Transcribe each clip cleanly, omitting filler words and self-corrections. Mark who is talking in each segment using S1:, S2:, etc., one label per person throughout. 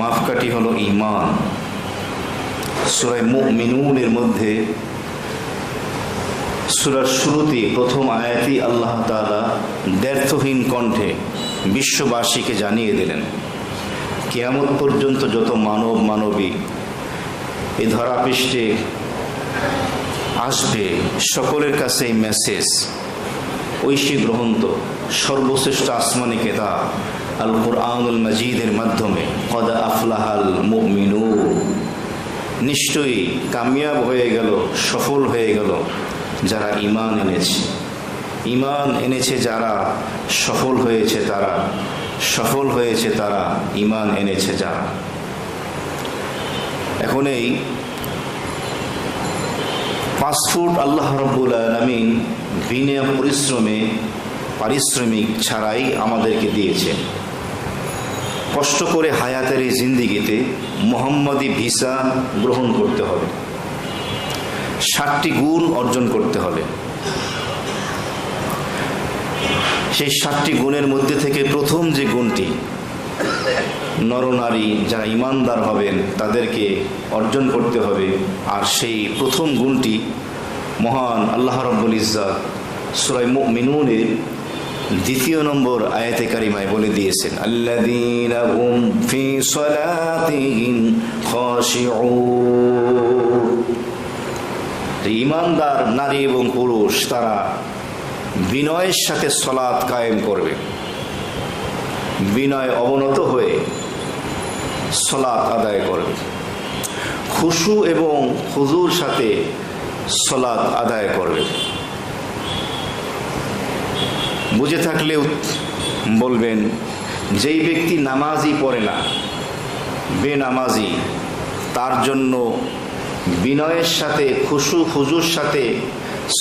S1: মাপকাঠি হলো ঈমান। সূরা মুমিনুনের মধ্যে সূরার শুরুতে প্রথম আয়াতই আল্লাহ তাআলা দ্ব্যর্থহীন কণ্ঠে বিশ্ববাসীকে জানিয়ে দিলেন, কিয়ামত পর্যন্ত যত মানব মানবী এই ধরাপৃষ্ঠে আসবে, সকলের কাছে এই মেসেজ ঐশী গ্রহন্ত সর্বশ্রেষ্ঠ আসমানি কিতাব আল কুরআনুল মাজিদের মাধ্যমে কদ আফলাহাল মুমিনুন, নিশ্চয়ই কামিয়াব হয়ে গেল, সফল হয়ে গেল যারা ঈমান এনেছে। ঈমান এনেছে যারা, সফল হয়েছে তারা, সফল হয়েছে তারা, ঈমান এনেছে যারা। এখন এই 5 ফুট আল্লাহ রাব্বুল আলামিন বিনা পরিশ্রমে, পারিশ্রমিক ছাড়াই আমাদেরকে দিয়েছেন। কষ্ট করে হায়াতের এই জিন্দিগিতে মুহাম্মদী ভিসা গ্রহণ করতে হবে, 7টি গুণ অর্জন করতে হবে। সেই 7টি গুণের মধ্যে থেকে প্রথম যে গুণটি নরনারী যারা ঈমানদার হবেন তাদেরকে অর্জন করতে হবে, আর সেই প্রথম গুণটি মহান আল্লাহ রাব্বুল ইজ্জত সূরা মুমিনুনের 2 নম্বর আয়াতে কারিমায় বলে দিয়েছেন, আল্লাযীনা হুম ফি সালাতিহিম খাশিউন। ঈমানদার নারী এবং পুরুষ তারা বিনয়ের সাথে সালাত কায়েম করবে, বিনয় অবনত হয়ে সালাত আদায় করবে, খুশু এবং হুজুর সাথে সালাত আদায় করবে। বুঝে থাকলেও বলবেন, যেই ব্যক্তি নামাজই পড়ে না, বেনামাজি, তার জন্য বিনয়ের সাথে খুশু হুজুর সাথে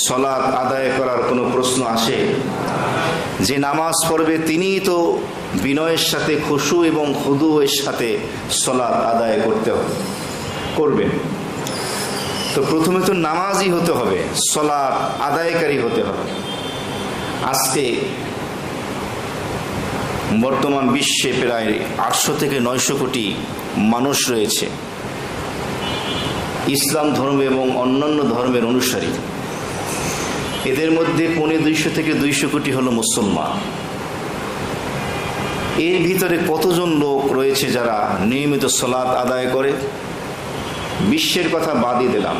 S1: সালাত আদায় করার কোনো প্রশ্ন আসে? যে নামাজ পড়বে তিনিই তো বিনয়ের সাথে খুশু এবং খুদুয়ের সাথে সালাত আদায় করবেন। তো প্রথমে তো নামাজই হতে হবে, সালাত আদায়কারী হতে হবে। আজকে বর্তমান বিশ্বে প্রায় 800 থেকে 900 কোটি মানুষ রয়েছে, ইসলাম ধর্ম এবং অন্যান্য ধর্মের অনুসারী। এদের মধ্যে 250 থেকে 200 কোটি হলো মুসলমান। এর ভিতরে কতজন লোক রয়েছে যারা নিয়মিত সালাত আদায় করে? বিশ্বের কথা বাদই দিলাম,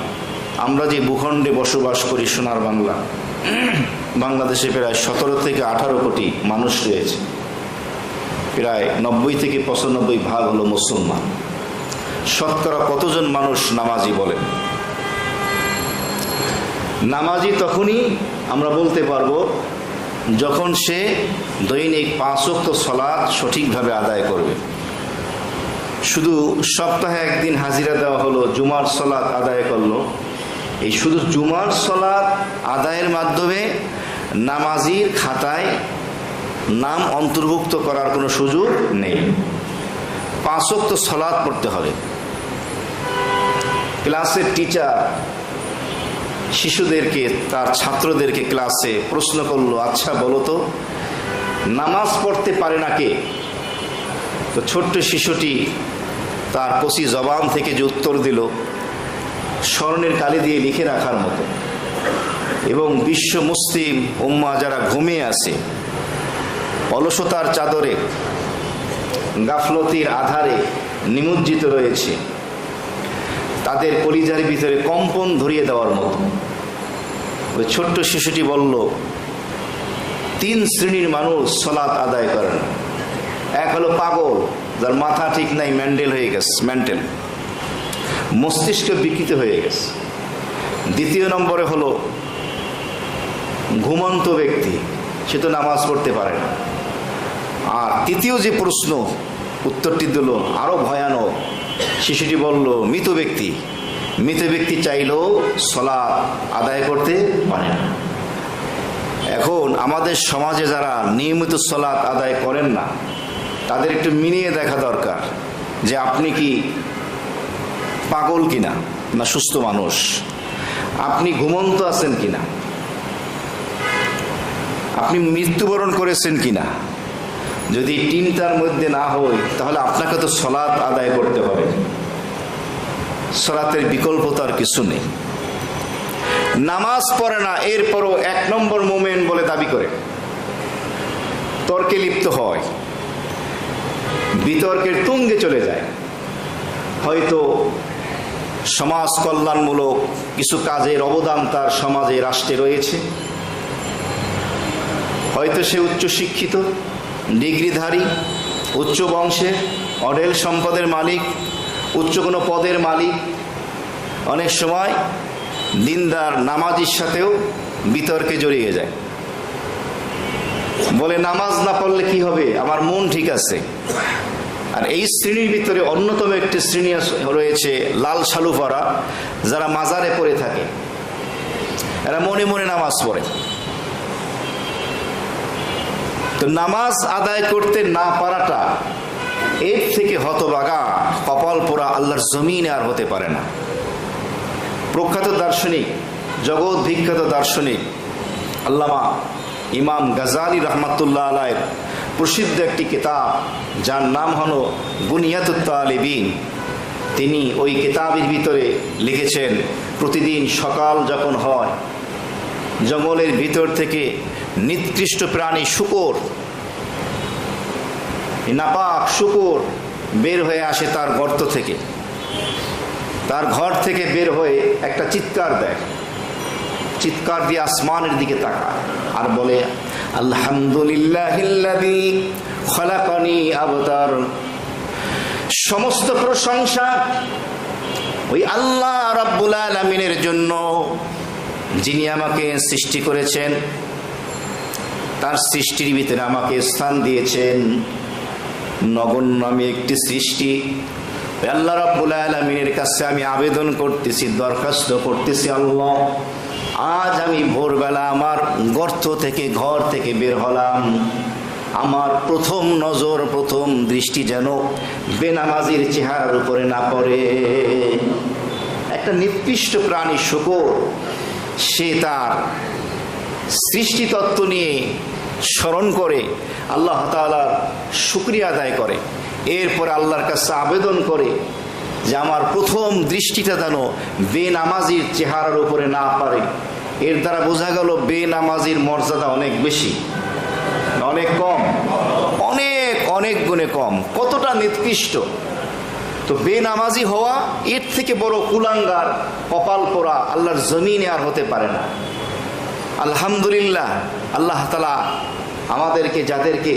S1: আমরা যে ভূখণ্ডে বসবাস করি সোনার বাংলা, বাংলাদেশে প্রায় 17 থেকে 18 কোটি মানুষ রয়েছে, প্রায় 90 থেকে 95 ভাগ হলো মুসলমান। শতকরা কতজন মানুষ নামাজি বলেন? নামাজি তখনই আমরা বলতে পারবো যখন সে দৈনিক 5 ওয়াক্ত সালাত সঠিকভাবে আদায় করবে। শুধু সপ্তাহে একদিন হাজিরা দেওয়া হলো, জুমার সালাত আদায় করলো, এই শুধু জুমার সালাত আদায়ের মাধ্যমে নামাজির খাতায় নাম অন্তর্ভুক্ত করার কোনো সুযোগ নেই। 5 ওয়াক্ত সালাত পড়তে হবে। ক্লাসের টিচার শিশুদেরকে, তার ছাত্রদেরকে ক্লাসে প্রশ্ন করলো, আচ্ছা বলো তো নামাজ পড়তে পারে না কে? তো ছোট্ট শিশুটি তার কচি জবান থেকে যে উত্তর দিল, স্বর্ণের কালি দিয়ে লিখে রাখার মতো। এবং বিশ্ব মুসলিম উম্মাহ যারা ঘুমিয়ে আছে, অলসতার চাদরে, গাফলতির আধারে নিমজ্জিত রয়েছে, তাদের কলিজার ভিতরে কম্পন ধরিয়ে দেওয়ার মতো। ওই ছোট্ট শিশুটি বলল, 3 শ্রেণীর মানুষ সালাত আদায় করে না। এক হলো পাগল, যার মাথা ঠিক নাই, মেন্টাল হয়ে গেছে, মেন্টাল মস্তিষ্ক বিকৃত হয়ে গেছে। 2 নম্বরে হলো ঘুমন্ত ব্যক্তি, সে তো নামাজ পড়তে পারে না। আর 3য় যে প্রশ্ন উত্তরটি দিল আরো ভয়ানক, শিশুটি বলল মৃত ব্যক্তি। মৃত ব্যক্তি চাইলেও সালাত আদায় করতে পারে না। এখন আমাদের সমাজে যারা নিয়মিত সালাত আদায় করেন না, তাদের একটু মিলিয়ে দেখা দরকার যে আপনি কি পাগল কিনা, না সুস্থ মানুষ, আপনি ঘুমন্ত আছেন কিনা, আপনি মৃত্যুবরণ করেছেন কিনা। যদি তিনটার মধ্যে না হয় তাহলে আপনাকে তো সালাত আদায় করতে হবে। সালাতের বিকল্প তার কিছু নেই। নামাজ পড়ে না, এরপরও 1 নম্বর মোমেন বলে দাবি করে, তর্কে লিপ্ত হয়, বিতর্কের তুঙ্গে চলে যায়। হয়তো সমাজ কল্যাণমূলক কিছু কাজের অবদান তার সমাজে, রাষ্ট্রে রয়েছে। হয়তো সে উচ্চ শিক্ষিত, ডিগ্রিধারী, উচ্চ বংশের, অঢেল সম্পদের মালিক, উচ্চ কোনো পদের মালিক। অনেক সময় দিনদার নামাজির সাথেও বিতর্কে জড়িয়ে যায়, বলে নামাজ না পড়লে কি হবে, আমার মন ঠিক আছে। আর এই শ্রেণীর ভিতরে অন্যতম একটি শ্রেণী রয়েছে লাল শালু পরা, যারা মাজারে পড়ে থাকে। এরা মনে মনে নামাজ পড়ে। তো নামাজ আদায় করতে না পারাটা, এর থেকে হতভাগা, কপাল পোড়া আল্লাহর জমিনে আর হতে পারে না। প্রখ্যাত দার্শনিক, জগৎ বিখ্যাত দার্শনিক আল্লামা ইমাম গাজালি রহমাতুল্লাহ আলাইহির প্রসিদ্ধ একটি কিতাব, যার নাম হলো বুনিয়াতুত তালিবিন। তিনি ওই কিতাবের ভিতরে লিখেছেন, প্রতিদিন সকাল যখন হয়, জঙ্গলের ভিতর থেকে নিকৃষ্ট প্রাণী শূকর, নাপাক শূকর বের হয়ে আসে তার গর্ত থেকে, তার ঘর থেকে বের হয়ে একটা চিৎকার দেয়, চিৎকার দিয়ে আসমানের দিকে তাকায় আর বলে, আলহামদুলিল্লাহিল্লাযী খলাকানি আবতার। সমস্ত প্রশংসা ওই আল্লাহ রাব্বুল আলামিনের জন্য, যিনি আমাকে সৃষ্টি করেছেন, তার সৃষ্টির ভিতরে আমাকে স্থান দিয়েছেন। নগণ্য আমি একটি সৃষ্টি। আল্লাহ রাব্বুল আলামিনের কাছে আমি আবেদন করতেছি, দরখাস্ত করতেছি, আল্লাহ আজ আমি ভোরবেলা আমার গর্ত থেকে, ঘর থেকে বের হলাম, আমার প্রথম নজর, প্রথম দৃষ্টি যেন বেনামাজির চেহারার উপরে না পড়ে। একটা নিকৃষ্ট প্রাণী শূকর, সে তার সৃষ্টিতত্ত্ব নিয়ে স্মরণ করে আল্লাহ তাআলার শুকরিয়া আদায় করে, এরপর আল্লাহর কাছে আবেদন করে যে আমার প্রথম দৃষ্টিটা যেন বেনামাজির চেহারার উপরে না পারে। এর দ্বারা বোঝা গেল বেনামাজির মর্যাদা অনেক বেশি, অনেক কম, অনেক অনেক গুণে কম। কতটা নিকৃষ্ট! তো বেনামাজি হওয়া এর থেকে বড় কুলাঙ্গার, কপাল পোড়া আল্লাহর জমিনে আর হতে পারে না। আলহামদুলিল্লাহ, আল্লাহ তাআলা আমাদেরকে, যাদেরকে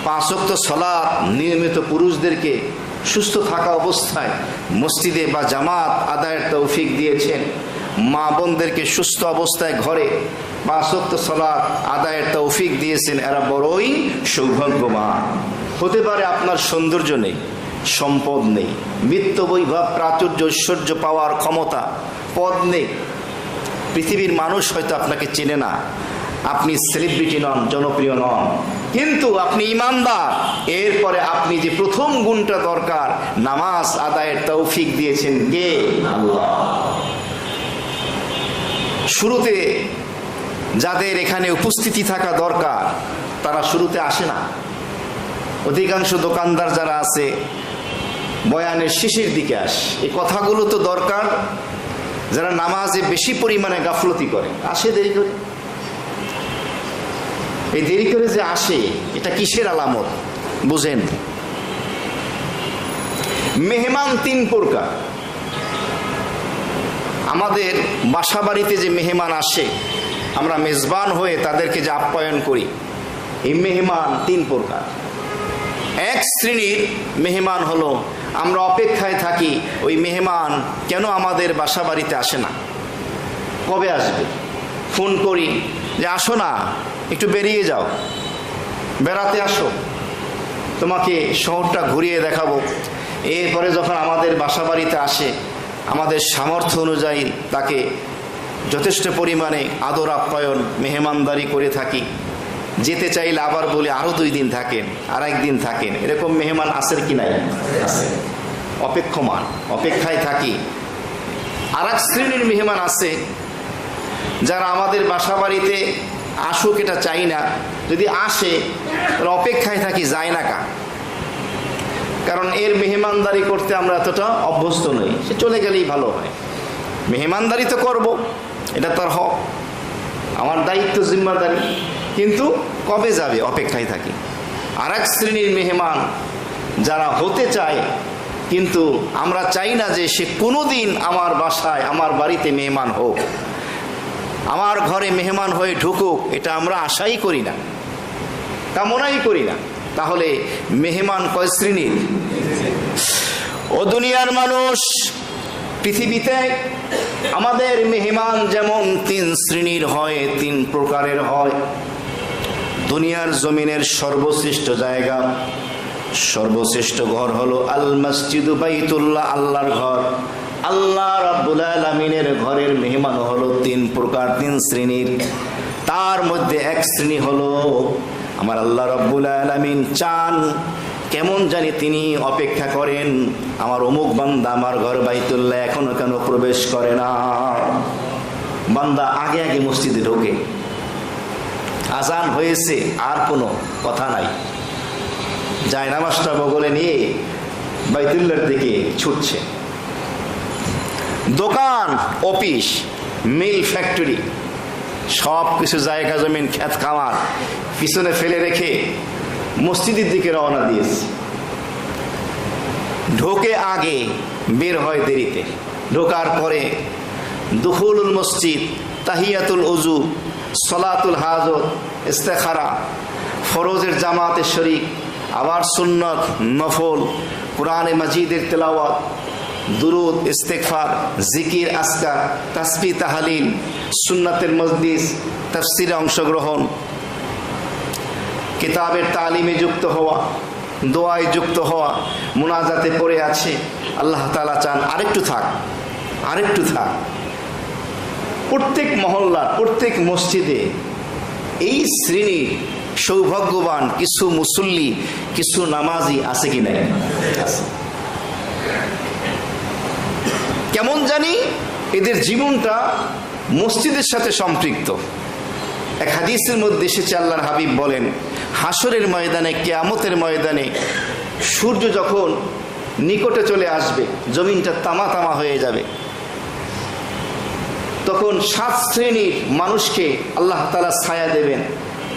S1: 5 ওয়াক্ত সালাত নিয়মিত পুরুষদেরকে সুস্থ থাকা অবস্থায় মসজিদে বা জামাত আদায়ের তৌফিক দিয়েছেন, মা বোনদেরকে সুস্থ অবস্থায় ঘরে 5 ওয়াক্ত সালাত আদায়ের তৌফিক দিয়েছেন, এরা বড়ই সৌভাগ্যবান। হতে পারে আপনার সৌন্দর্য নেই, সম্পদ নেই, বিত্ত বৈভব, প্রাচুর্য, ঐশ্বর্য পাওয়ার ক্ষমতা, পদ নেই, পৃথিবীর মানুষ হয়তো আপনাকে চেনে না, আপনি সেলিব্রিটি নন, জনপ্রিয় নন, কিন্তু আপনি ইমানদার। এরপরে আপনি যে প্রথম গুণটা দরকার, নামাজ আদায়ের তৌফিক দিয়েছেন কে? আল্লাহ। শুরুতে যাদের এখানে উপস্থিতি থাকা দরকার, তারা শুরুতে আসে না। অধিকাংশ দোকানদার যারা আছে বয়ানের শেষের দিকে আসে। এই কথাগুলো তো দরকার। যারা নামাজে বেশি পরিমাণে গাফলতি করে, আসে দেরি করে। এই দেরি করে যে আসে, এটা কিসের আলামত বুঝেন? মেহমান 3 প্রকার। আমাদের বাসা বাড়িতে যে মেহমান আসে, আমরা মেজবান হয়ে তাদেরকে যে আপ্যায়ন করি, এই মেহমান 3 প্রকার। এক শ্রেণীর মেহমান হলো, আমরা অপেক্ষায় থাকি ওই মেহমান কেন আমাদের বাসা বাড়িতে আসে না, কবে আসবে। ফোন করি যে আসো না, একটু বেরিয়ে যাও, বেড়াতে আসো, তোমাকে শহরটা ঘুরিয়ে দেখাবো। এরপরে যখন আমাদের বাসা বাড়িতে আসে, আমাদের সামর্থ্য অনুযায়ী তাকে যথেষ্ট পরিমাণে আদর আপ্যায়ন, মেহমানদারি করে থাকি। যেতে চাইলে আবার বলে আরও 2 দিন থাকেন, আর 1 দিন থাকেন। এরকম মেহমান আসের কি নাই? আছে। অপেক্ষমান, অপেক্ষায় থাকি। আর এক শ্রেণীর মেহমান আছে, যারা আমাদের বাসা বাড়িতে আসুক এটা চাই না, যদি আসে তাহলে অপেক্ষায় থাকি, যায় না কা, কারণ এর মেহমানদারি করতে আমরা এতটা অভ্যস্ত নই। সে চলে গেলেই ভালো হয়, মেহমানদারি তো করব, এটা তার হক, আমার দায়িত্ব, জিম্মাদারি, কিন্তু কবে যাবে অপেক্ষায় থাকি। আর এক শ্রেণীর মেহমান যারা হতে চায়, কিন্তু আমরা চাই না যে সে কোনোদিন আমার বাসায়, আমার বাড়িতে মেহমান হোক, আমার ঘরে মেহমান হয়ে ঢুকুক, এটা আমরা আশাই করি না, কামনাই করি না। তাহলে মেহমান কয় শ্রেণীর? ও দুনিয়ার মানুষ, পৃথিবীতে আমাদের মেহমান যেমন 3 শ্রেণীর হয়, 3 প্রকারের হয়। দুনিয়ার জমিনের সর্বশ্রেষ্ঠ জায়গা, সর্বশ্রেষ্ঠ ঘর হলো আল মসজিদু বাইতুল্লাহ, আল্লাহর ঘর। আল্লাহ রাব্বুল আলামিনের ঘরের মেহমান হলো 3 প্রকার, 3 শ্রেণীর। তার মধ্যে এক শ্রেণী হলো আমার আল্লাহ রাব্বুল আলামিন চান, কেমন জানি তিনি অপেক্ষা করেন, আমার অমুক বান্দা আমার ঘর বাইতুল্লাহ এখনো কেন প্রবেশ করে না। বান্দা আগে আগে মসজিদে ঢোকে, আজান হয়েছে আর কোনো কথা নাই, যায় নামাজটা বগলে নিয়ে বাইতুল্লাহর দিকে ছুটছে। দোকান, অফিস, মিল, ফ্যাক্টরি, সব কিছু জায়গা জমিন, ক্ষেত খামার পিছনে ফেলে রেখে মসজিদের দিকে রওনা দিয়েছে। ঢোকে আগে, বের হয় দেরিতে। ঢোকার পরে দুখুলুল মসজিদ, তাহিয়াতুল উজু, সলাতুল হাজত, ইস্তেখারা, ফরজের জামাতে শরীক, আবার সুন্নত, নফল, কুরআনে মাজিদের তেলাওয়াত, দুরুদ, ইস্তেগফার, জিকির, আজকার, তাসবিহ, তাহলিল, সুন্নাতের মজলিস, তাফসিরে অংশগ্রহণ, কিতাবের তালিমে যুক্ত হওয়া, দোয়ায় যুক্ত হওয়া, মুনাজাতে পড়ে আছে। আল্লাহ তাআলা চান আরেকটু থাক, আরেকটু থাক। প্রত্যেক মহল্লা, প্রত্যেক মসজিদে এই শ্রেণীর সৌভাগ্যবান কিছু মুসল্লি, কিছু নামাজি আছে কি নাই? আছে। কেমন জানি এদের জীবনটা মসজিদের সাথে সম্পৃক্ত। এক হাদিসের মধ্যে এসেছে, আল্লাহর হাবিব বলেন, হাসরের ময়দানে, কিয়ামতের ময়দানে সূর্য যখন নিকটে চলে আসবে, জমিনটা তামা তামা হয়ে যাবে, তখন 7 শ্রেণীর মানুষকে আল্লাহ তাআলা ছায়া দেবেন,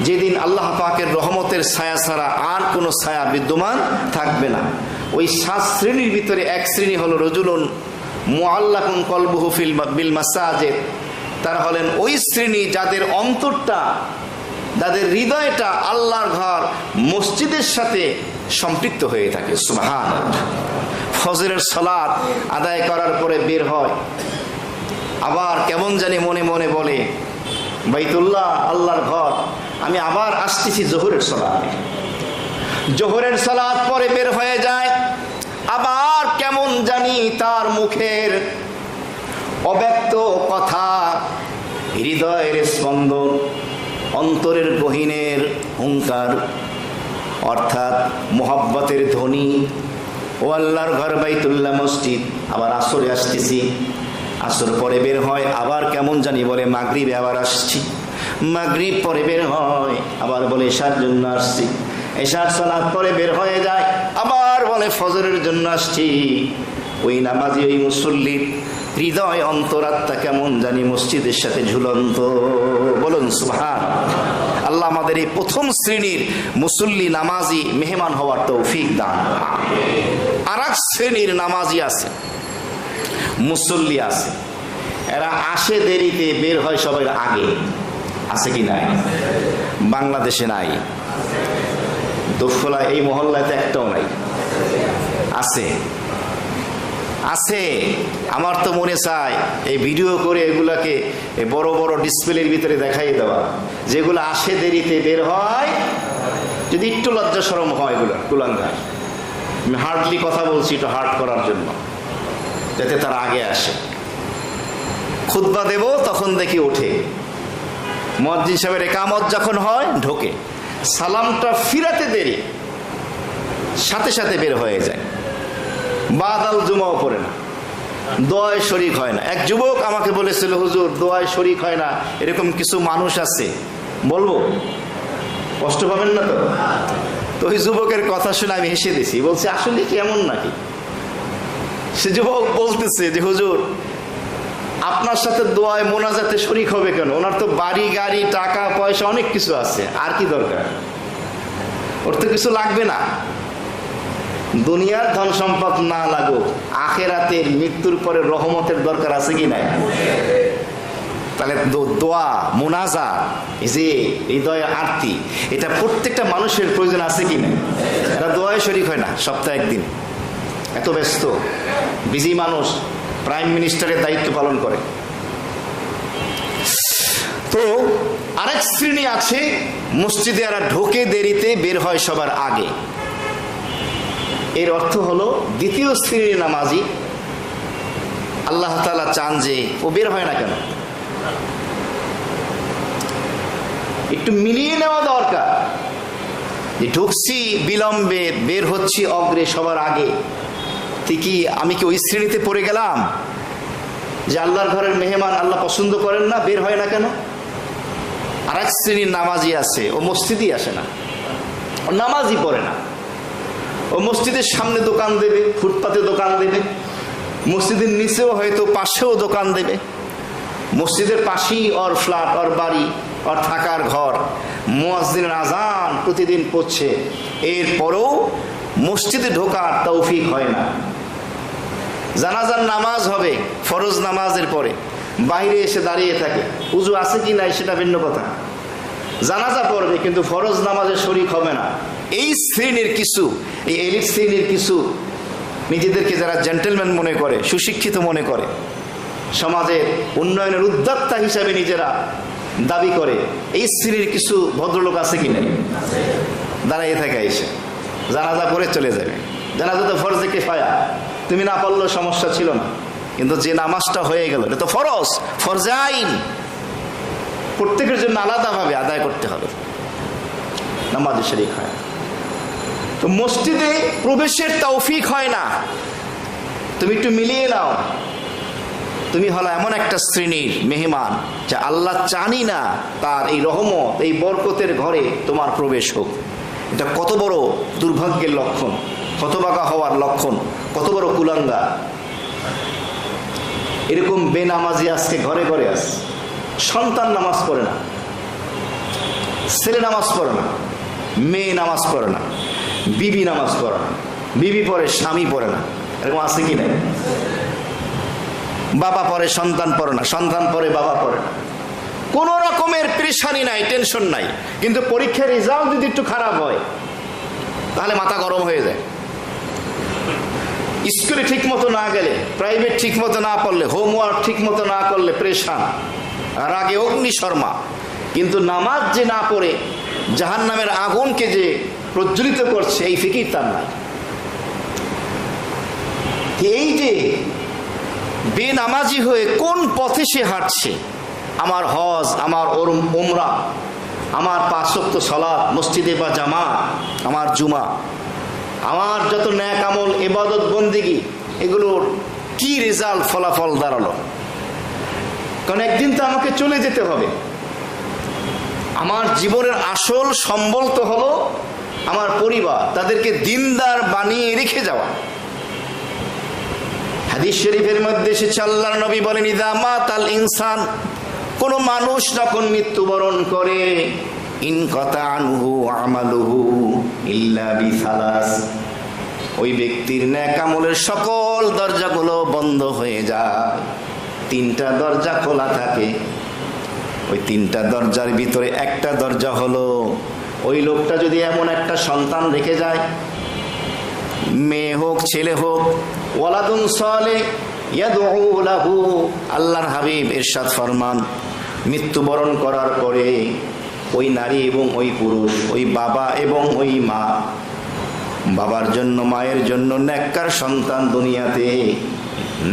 S1: যেদিন আল্লাহ পাকের রহমতের ছায়া ছাড়া আর কোনো ছায়া বিদ্যমান থাকবে না। ওই 7 শ্রেণীর ভিতরে এক শ্রেণী হলো রজুলুন মুআল্লাকুন কলবুহু বিল মাসাজিদ। তারা হলেন ওই শ্রেণী যাদের অন্তরটা, যাদের হৃদয়টা আল্লাহর ঘর মসজিদের সাথে সম্পৃক্ত হয়ে থাকে। সুবহানাল্লাহ। ফজরের সালাত আদায় করার পরে বের হয়, আবার কেমন জানি মনে মনে বলে, বাইতুল্লাহ আল্লাহর ঘর, আমি আবার আসতেছি জোহরের সালাতে। জোহরের সালাত পরে বের হয়ে যায়, আবার কেমন জানি তার মুখের অব্যক্ত কথা, হৃদয়ের স্পন্দন, অন্তরের গহীনের হুঙ্কার, অর্থাৎ মোহাব্বতের ধ্বনি, ও আল্লাহর ঘর বাইতুল্লাহ মসজিদ, আবার আসরে আসতেছি। আসর পরে বের হয়, আবার কেমন জানি বলে মাগরিবে আবার আসছি। মাগরিব পরে বের হয়, আবার বলে এশার জন্য আসছি। এশার সালাত পরে বের হয়ে যায়, আবার বলে ফজরের জন্য আসছি। ওই নামাজি, ওই মুসল্লির হৃদয় অন্তরাত্মা কেমন জানি মসজিদের সাথে ঝুলন্ত। বলুন সুবহানাল্লাহ। আল্লাহ আমাদের এই প্রথম শ্রেণীর মুসল্লি, নামাজি মেহমান হওয়ার তৌফিক দান। আর এক শ্রেণীর নামাজি আছে, মুসল্লি আছে, এরা আসে দেরিতে, বের হয় সবাই আগে। আছে কি নাই? বাংলাদেশে নাই, দোফলা এই মহল্লাতে একটাও নাই। আছে, আছে। আমার তো মনে চায় এই ভিডিও করে এগুলাকে বড় বড় ডিসপ্লের ভিতরে দেখাই দেওয়া, যেগুলো আসে দেরিতে, বের হয়, যদি একটু লজ্জা শরম হয় এগুলো কুলাঙ্গার। আমি হার্ডলি কথা বলছি একটু হার্ড করার জন্য, যাতে তারা আগে আসে। খুতবা দেব তখন দেখি ওঠে, মুয়াজ্জিন সাহেবের ইকামত যখন হয় ঢোকে, সালামটা ফিরাতে দেরি, সাথে সাথে বের হয়ে যায়। বাদাল জুমাও পড়ে না, দোয়ায় শরীক হয় না। এক যুবক আমাকে বলেছিল, হুজুর দোয়ায় শরীক হয় না, এরকম কিছু মানুষ আছে, বলবো? কষ্ট পাবেন না তো? তো ওই যুবকের কথা শুনে আমি হেসে দিছি, বলছি আসলে কি এমন নাকি? সে যুবক বলতেছে যে হুজুর, আপনার সাথে দোয়ায় মোনাজাতে শরীক হবে কেন? ওনার তো বাড়ি গাড়ি টাকা পয়সা অনেক কিছু আছে, আর কি দরকার? ওর তো কিছু লাগবে না। দুনিয়ার ধন সম্পদ না লাগুক, আখেরাতের মৃত্যুর পরে রহমতের দরকার আছে কি নাই? তাহলে দোয়া, মোনাজাত, এই যে হৃদয় আরতি, এটা প্রত্যেকটা মানুষের প্রয়োজন আছে কি না? এরা দোয়ায় শরীক হয় না সপ্তাহে একদিন, এত ব্যস্ত বিজি মানুষ, প্রাইম মিনিস্টারের দায়িত্ব পালন করে। তো আরেক শ্রেণী আছে, মসজিদে এরা ঢোকে দেরিতে, বের হয় সবার আগে। এর অর্থ হলো দ্বিতীয় শ্রেণীর নামাজি, আল্লাহ তাআলা চান যে ও বের হয় না কেন, একটু মিলিয়ে নেওয়া দরকার। যে ঢুকছি বিলম্বে, বের হচ্ছি অগ্রে, সবার আগে, কি আমি কি ওই শ্রেণীতে পড়ে গেলাম যে আল্লাহর ঘরের মেহমান আল্লাহ পছন্দ করেন না, বের হয় না কেন? আর এক শ্রেণীর নামাজি আছে, ও মসজিদই আসে না, ও নামাজই পড়ে না। ও মসজিদের সামনে দোকান দেবে, ফুটপাতে দোকান দেবে, মসজিদের নিচেও হয়তো পাশেও দোকান দেবে, মসজিদের পাশেই ওর ফ্ল্যাট, ওর বাড়ি, ওর থাকার ঘর, মুয়াজ্জিনের আজান প্রতিদিন পড়ছে, এরপরেও মসজিদে ঢোকার তৌফিক হয় না। জানাজার নামাজ হবে ফরজ নামাজের পরে, বাইরে এসে দাঁড়িয়ে থাকে, উজু আছে কি নাই সেটা ভিন্ন কথা, জানাজা পড়বে কিন্তু ফরজ নামাজে শরীক হবে না। এই শ্রেণীর কিছু, এই এলিট শ্রেণীর কিছু নিজেদেরকে যারা জেন্টেলম্যান মনে করে, সুশিক্ষিত মনে করে, সমাজের উন্নয়নের উদ্যোক্তা হিসাবে নিজেরা দাবি করে, এই শ্রেণীর কিছু ভদ্রলোক আছে কি নাই? দাঁড়িয়ে থাকে, এসে জানাজা পড়ে চলে যাবে। জানাজা তো ফরজে কিফায়া, তুমি না পড়লেও সমস্যা ছিল না, কিন্তু যে নামাজটা হয়ে গেল এটা তো ফরজ, ফরজে আইন, প্রত্যেকের জন্য আলাদাভাবে আদায় করতে হবে, নামাজে শরীক হয়। তো মসজিদে প্রবেশের তৌফিক হয় না, তুমি একটু মিলিয়ে নাও। তুমি হলো এমন একটা শ্রেণীর মেহমান যা আল্লাহ চানি না তার এই রহমত, এই বরকতের ঘরে তোমার প্রবেশ হোক। এটা কত বড় দুর্ভাগ্যের লক্ষণ, হতভাগা হওয়ার লক্ষণ, কত বড় কুলাঙ্গা। এরকম বেনামাজি আজকে ঘরে ঘরে আছে। সন্তান নামাজ পড়ে না, ছেলে নামাজ পড়ে না, মেয়ে নামাজ পড়ে না, বিবি নামাজ পড়ে না, বিবি পড়ে স্বামী পড়ে না, এরকম আছে কি নাই? বাবা পড়ে সন্তান পড়ে না, সন্তান পড়ে বাবা পড়ে না, কোন রকমের পেরেশানি নাই, টেনশন নাই। কিন্তু পরীক্ষার রেজাল্ট যদি একটু খারাপ হয় তাহলে মাথা গরম হয়ে যায়। স্কুলে ঠিক মতো না গেলে, প্রাইভেট ঠিক মতো না পড়লে, হোমওয়ার্ক ঠিক মতো না করলে পেরেশান, রাগে অগ্নি শর্মা। কিন্তু নামাজ যে না পড়ে জাহান্নামের আগুনকে যে প্রজ্বলিত করছে, এই ফিকির তার নাই। এই যে বেনামাজি হয়ে কোন পথে সে হাঁটছে, আমার হজ, আমার উমরা, আমার 5 ওয়াক্ত সালাত মসজিদে বা জামাত, আমার জুমা, আমার যত নেক আমল, ইবাদত বন্দেগী, এগুলোর কি রেজাল্ট, ফলাফল দাঁড়ালো? কারণ একদিন তো আমাকে চলে যেতে হবে। আমার জীবনের আসল সম্বল তো হলো আমার পরিবার, তাদেরকে দিনদার বানিয়ে রেখে যাওয়া। হাদিস শরীফের মধ্যে এসেছে, আল্লাহর নবী বলেন, ইযা মাতাল ইনসান, কোন মানুষ যখন মৃত্যুবরণ করে, ইনকাতা আনহু আমালুহু ইল্লা বিসালাস, ওই ব্যক্তির নেক আমলের সকল দরজাগুলো বন্ধ হয়ে যায়। 3টা দরজা খোলা থাকে, ওই 3টা দরজার ভিতরে একটা দরজা হলো, ওই লোকটা যদি এমন একটা সন্তান রেখে যায়, মেয়ে হোক ছেলে হোক, ওয়ালাদুন সালেহ ইয়াদউ লাহু, আল্লাহর হাবিব ইরশাদ ফরমান, মৃত্যুবরণ করার পরে ওই নারী এবং ওই পুরুষ, ওই বাবা এবং ওই মা, বাবার জন্য মায়ের জন্য নেককার সন্তান দুনিয়াতে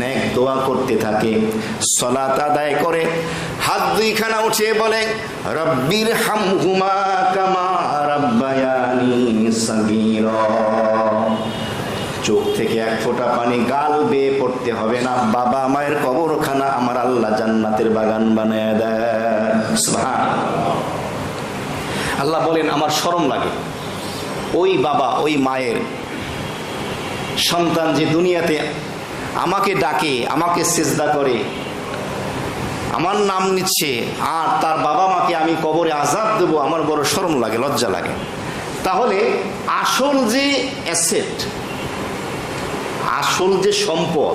S1: নেক দোয়া করতে থাকে, সালাত আদায় করে, হাত 2খানা উঠিয়ে বলে, রব্বির হামহুমা কামা রাব্বায়ানি সাগীরা। চোখ থেকে 1 ফোঁটা পানি গাল বেয়ে পড়তে হবে না, বাবা মায়ের কবরখানা আমার আল্লাহ জান্নাতের বাগান বানায় দেয়। সুবহানাল্লাহ। আল্লাহ বলেন আমার শরম লাগে ওই বাবা ওই মায়ের সন্তান যে দুনিয়াতে আমাকে ডাকে, আমাকে সিজদা করে, আমার নাম নিচ্ছে, আর তার বাবা মাকে আমি কবরে আযাব দেব, আমার বড় শরম লাগে, লজ্জা লাগে। তাহলে আসল যে অ্যাসেট, আসল যে সম্পদ,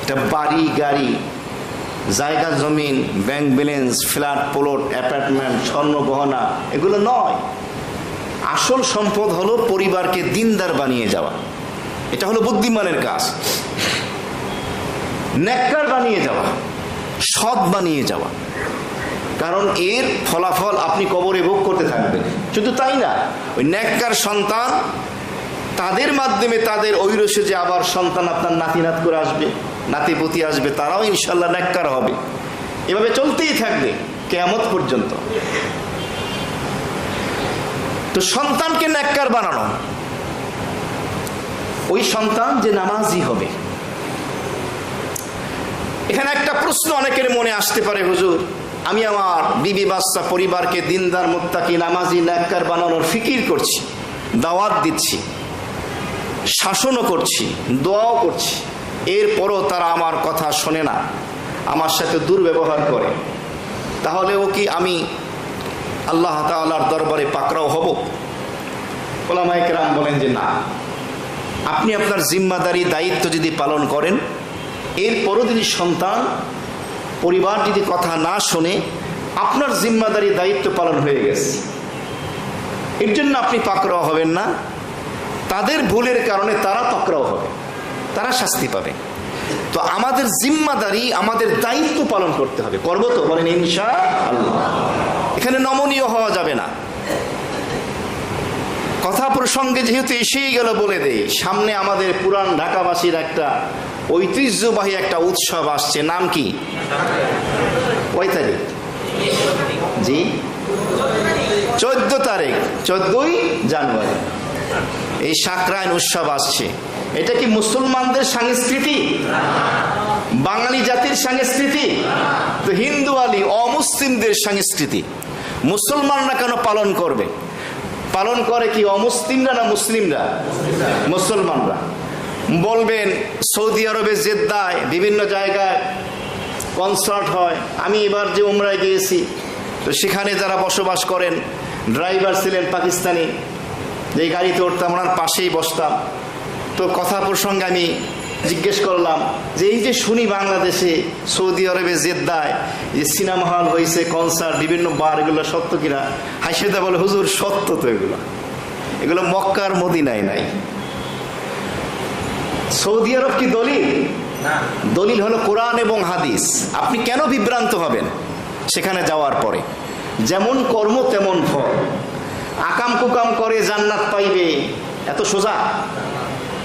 S1: এটা বাড়ি গাড়ি, জায়গা জমিন, bank balance, flat plot, apartment, স্বর্ণ গহনা, এগুলো নয়। আসল সম্পদ হলো পরিবারকে দিনদার বানিয়ে যাওয়া। এটা হলো বুদ্ধিমানের কাজ। নেককার বানিয়ে যাওয়া, সৎ বানিয়ে যাওয়া, কারণ এর ফলাফল আপনি কবরে ভোগ করতে থাকবেন। শুধু তাই না, ওই নেককার সন্তান, তাদের মাধ্যমে তাদের ঐরসে যে আবার সন্তান আপনার নাতিনাত করে আসবে, নাতিপুতি আসবে, তারাও ইনশাল্লাহ নেককার হবে। এভাবে চলতেই থাকবে কিয়ামত পর্যন্ত। তো সন্তানকে নেককার বানানো, ওই সন্তান যে নামাজি হবে। এখানে একটা প্রশ্ন অনেকের মনে আসতে পারে, হুজুর আমি আমার বিবি বাচ্চা পরিবারকে দিনদার মুত্তাকি নামাজি নেককার বানানোর ফিকির করছি, দাওয়াত দিচ্ছি, শাসনও করছি, দোয়াও করছি, এরপরও তারা আমার কথা শোনে না, আমার সাথে দুর্ব্যবহার করে, তাহলেও কি আমি আল্লাহ তাআলার দরবারে পাকড়াও হব? ওলামায়ে কেরাম বলেন যে না, আপনি আপনার জিম্মাদারি দায়িত্ব যদি পালন করেন, এরপরও যদি সন্তান পরিবার যদি কথা না শোনে, আপনার জিম্মাদারি দায়িত্ব পালন হয়ে গেছে, এর জন্য আপনি পাকড়াও হবেন না। তাদের ভুলের কারণে তারা পাকড়াও হবে, তারা শাস্তি পাবে। তো আমাদের জিম্মাদারি, আমাদের দায়িত্ব পালন করতে হবে। করবো তো? বলেন ইনশাআল্লাহ। এখানে নমনীয় হওয়া যাবে না। কথা প্রসঙ্গে যেহেতু এসেই গেল, বলে দেই, সামনে আমাদের পুরান ঢাকাবাসীর একটা ঐতিহ্যবাহী একটা উৎসব আসছে। নাম কি? কয় তারিখ? জি, 14 তারিখ, 14ই জানুয়ারি এই সাকরাইন উৎসব আসছে। এটা কি মুসলমানদের সংস্কৃতি? বাঙালি জাতির সংস্কৃতি? তো হিন্দু আলী অমুসলিমদের সংস্কৃতি। মুসলমানরা কেন পালন করবে? পালন করে কি অমুসলিমরা না মুসলিমরা? মুসলমানরা। বলবেন সৌদি আরবে জেদ্দায় বিভিন্ন জায়গায় কনসার্ট হয়। আমি এবার যে উমরায় গিয়েছি, তো সেখানে যারা বসবাস করেন, ড্রাইভার ছিলেন পাকিস্তানি, যে গাড়িতে উঠতাম ওনার পাশেই বসতাম। তো কথা প্রসঙ্গে আমি জিজ্ঞেস করলাম যে এই যে শুনি বাংলাদেশে সৌদি আরবে জেদ্দায় যে সিনেমা হল হয়েছে, কনসার্ট, বিভিন্ন বার, এগুলো সত্য কিনা? হাসিদা বলে, হুজুর সত্য তো, এগুলো মক্কার মদিনায় নাই। সৌদি আরব কি দলিল? দলিল হলো কোরআন এবং হাদিস। আপনি কেন বিভ্রান্ত হবেন সেখানে যাওয়ার পরে? যেমন কর্ম তেমন ফল। আকাম কুকাম করে জান্নাত পাইবে, এত সোজা?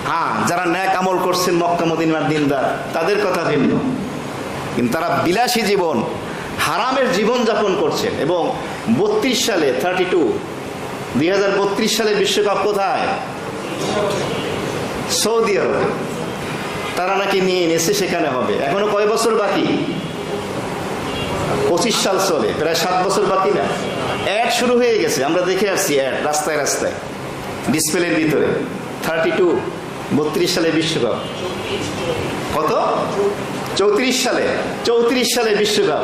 S1: হ্যাঁ, যারা ন্যাক আমল করছেন মক্কা মদিনার দিনদার, তাদের কথা ভিন্ন। কিন্তু তারা বিলাসী জীবন, হারামের জীবন যাপন করছেন। এবং 32 সালে 2032 সালে বিশ্বকাপ কোথায়? সৌদি আরবে। তারা নাকি নিয়ে এনেছে, সেখানে হবে। এখনো কয় বছর বাকি? 25 সাল চলে, প্রায় 7 বছর বাকি না? অ্যাড শুরু হয়ে গেছে, আমরা দেখে আসছি অ্যাড রাস্তায় রাস্তায়, ডিসপ্লের ভিতরে। 32 সালে বিশ্বকাপ। কত? 34 সালে বিশ্বকাপ